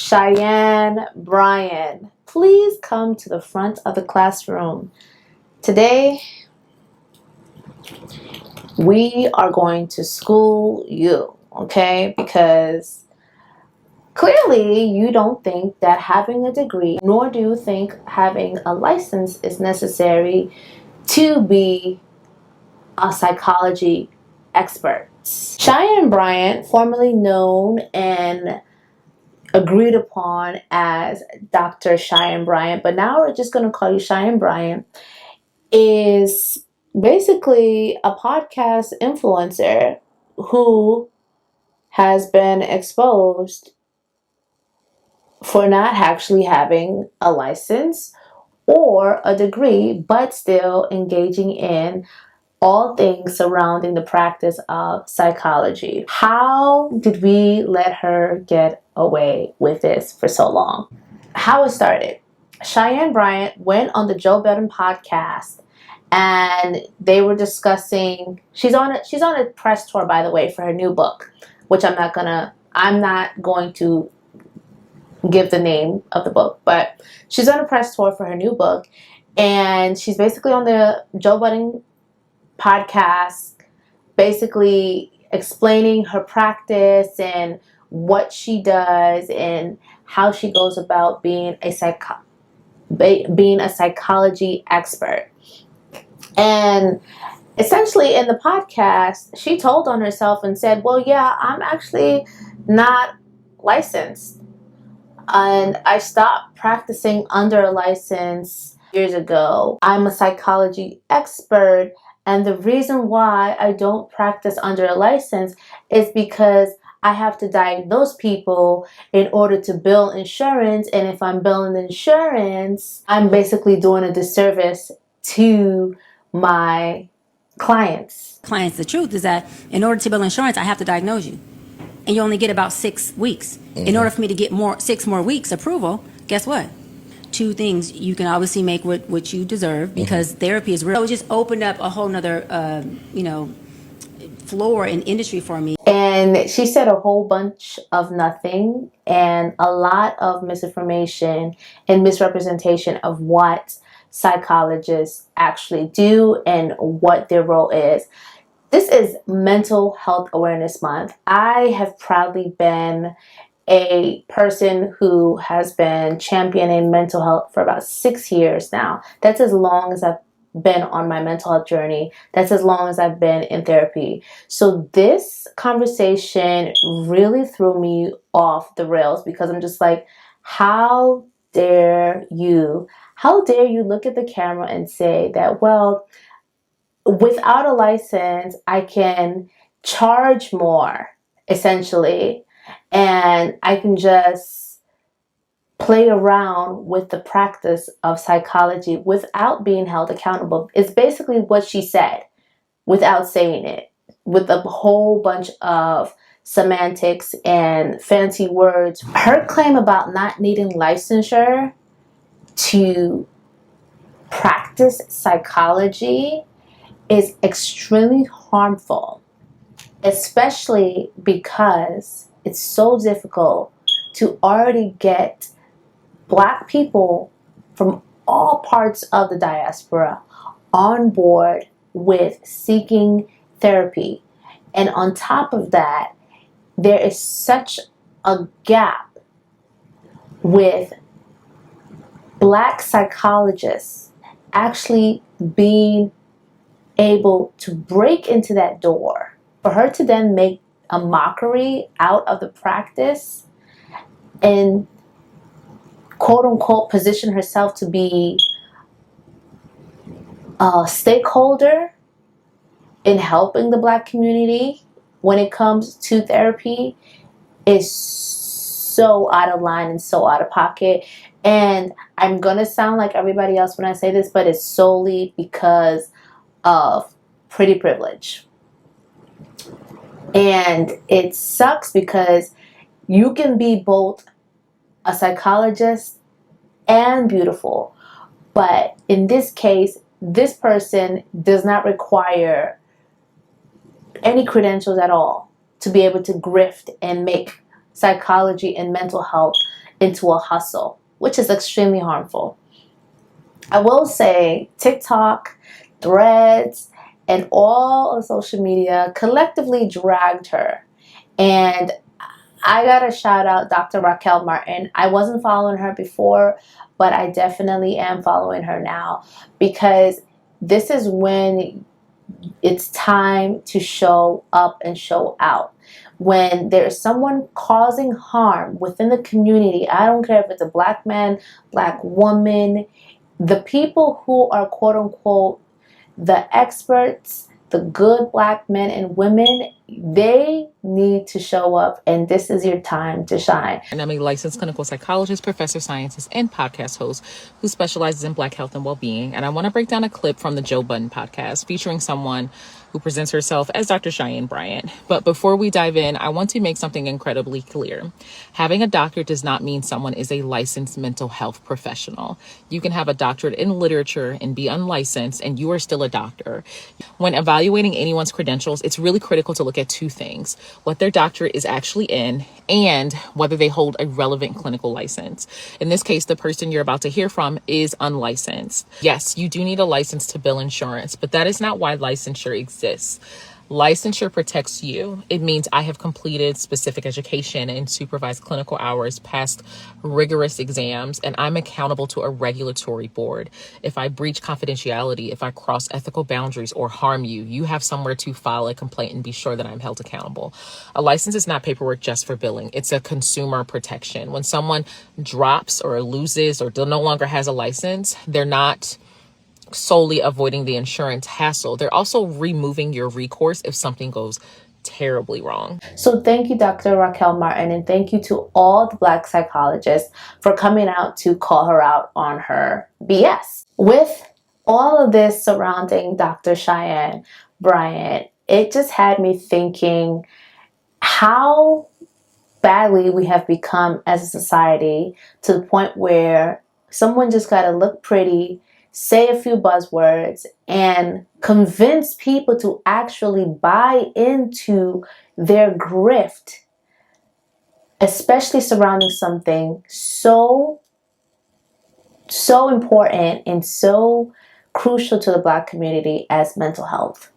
Cheyenne Bryant, please come to the front of the classroom. Today, we are going to school you, okay? Because clearly you don't think that having a degree, nor do you think having a license is necessary to be a psychology expert. Cheyenne Bryant, formerly known and agreed upon as Dr. Cheyenne Bryant, but now we're just going to call you Cheyenne Bryant, is basically a podcast influencer who has been exposed for not actually having a license or a degree, but still engaging in all things surrounding the practice of psychology. How did we let her get away with this for so long? How it started. Cheyenne Bryant went on the Joe Budden podcast and they were discussing, she's on a press tour, by the way, for her new book, which I'm not going to give the name of the book, but she's on a press tour for her new book, and she's basically on the Joe Budden podcast, basically explaining her practice and what she does and how she goes about being a psychology expert. And essentially in the podcast, she told on herself and said, well, yeah, I'm actually not licensed. And I stopped practicing under a license years ago. I'm a psychology expert, and the reason why I don't practice under a license is because I have to diagnose people in order to bill insurance, and if I'm billing insurance, I'm basically doing a disservice to my clients. The truth is that in order to bill insurance, I have to diagnose you. And you only get about 6 weeks. In order for me to get 6 more weeks approval, guess what? 2 things. You can obviously make what you deserve, because therapy is real. So it just opened up a whole nother, floor in industry for me. And she said a whole bunch of nothing and a lot of misinformation and misrepresentation of what psychologists actually do and what their role is. This is Mental Health Awareness Month. I have proudly been a person who has been championing mental health for about 6 years now. That's as long as I've been on my mental health journey. That's as long as I've been in therapy. So this conversation really threw me off the rails, because I'm just like, how dare you? How dare you look at the camera and say that, well, without a license, I can charge more, essentially, and I can just play around with the practice of psychology without being held accountable. It's basically what she said without saying it, with a whole bunch of semantics and fancy words. Her claim about not needing licensure to practice psychology is extremely harmful, especially because it's so difficult to already get Black people from all parts of the diaspora on board with seeking therapy. And on top of that, there is such a gap with Black psychologists actually being able to break into that door. For her to then make a mockery out of the practice and quote unquote position herself to be a stakeholder in helping the Black community when it comes to therapy is so out of line and so out of pocket. And I'm gonna sound like everybody else when I say this, but it's solely because of pretty privilege. And it sucks because you can be both a psychologist and beautiful, but in this case, this person does not require any credentials at all to be able to grift and make psychology and mental health into a hustle, which is extremely harmful. I will say TikTok, Threads, and all of social media collectively dragged her. And I gotta shout out Dr. Raquel Martin. I wasn't following her before, but I definitely am following her now, because this is when it's time to show up and show out. When there's someone causing harm within the community, I don't care if it's a black man, black woman, the people who are quote unquote the experts, the good black men and women, they need to show up, and this is your time to shine. And I'm a licensed clinical psychologist, professor of sciences, and podcast host who specializes in Black health and well-being. And I want to break down a clip from the Joe Budden podcast featuring someone who presents herself as Dr. Cheyenne Bryant. But before we dive in, I want to make something incredibly clear. Having a doctor does not mean someone is a licensed mental health professional. You can have a doctorate in literature and be unlicensed, and you are still a doctor. When evaluating anyone's credentials, it's really critical to look at two things: what their doctorate is actually in, and whether they hold a relevant clinical license. In this case, the person you're about to hear from is unlicensed. Yes, you do need a license to bill insurance, but that is not why licensure exists. Licensure protects you. It means I have completed specific education and supervised clinical hours, passed rigorous exams, and I'm accountable to a regulatory board. If I breach confidentiality, if I cross ethical boundaries or harm you, you have somewhere to file a complaint and be sure that I'm held accountable. A license is not paperwork just for billing. It's a consumer protection. When someone drops or loses or no longer has a license, they're not solely avoiding the insurance hassle. They're also removing your recourse if something goes terribly wrong. So thank you, Dr. Raquel Martin, and thank you to all the black psychologists for coming out to call her out on her BS. With all of this surrounding Dr. Cheyenne Bryant, it just had me thinking how badly we have become as a society, to the point where someone just got to look pretty, say a few buzzwords, and convince people to actually buy into their grift, especially surrounding something so important and so crucial to the black community as mental health.